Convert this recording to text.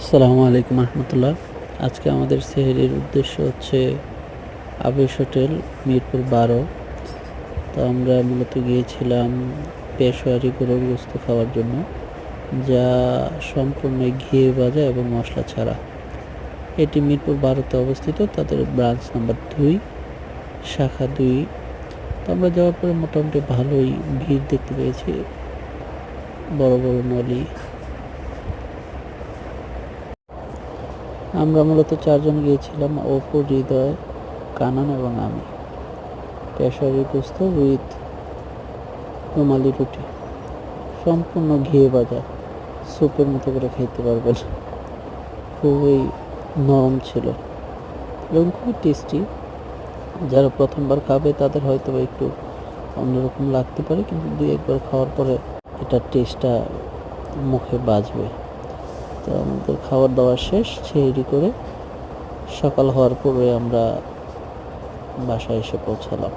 আসসালামু আলাইকুম রহমতুল্লাহ। আজকে আমাদের সেহরির উদ্দেশ্য হচ্ছে আবেশ হোটেল মিরপুর 12। তো আমরা মূলত গিয়েছিলাম পেশোয়ারি গরুর গোস্ত খাওয়ার জন্য, যা সম্পূর্ণ ঘিয়ে ভাজা এবং মশলা ছাড়া। এটি মিরপুর 12তে অবস্থিত, তাদের ব্রাঞ্চ নাম্বার 2, শাখা 2। তো আমরা যাওয়ার পরে মোটামুটি ভালোই ভিড় দেখতে পেয়েছি, বড় বড় নলি। আমরা মূলত 4 জন গিয়েছিলাম: অপু, হৃদয়, কানন এবং আমি। পেশোয়ারি গোস্ত উইথ রুমালি রুটি, সম্পূর্ণ ঘিয়ে ভাজা, স্যুপের মতো করে খাইতে পারবেন। খুবই নরম ছিল এবং খুবই টেস্টি। যারা প্রথমবার খাবে তাদের হয়তো একটু অন্যরকম লাগতে পারে, কিন্তু 2-1 বার খাওয়ার পরে এটার টেস্টটা মুখে বাজবে। তো আমাদের খাবার দাবার শেষ, সেহরি করে সকাল হওয়ার পরে আমরা বাসায় এসে পৌঁছালাম।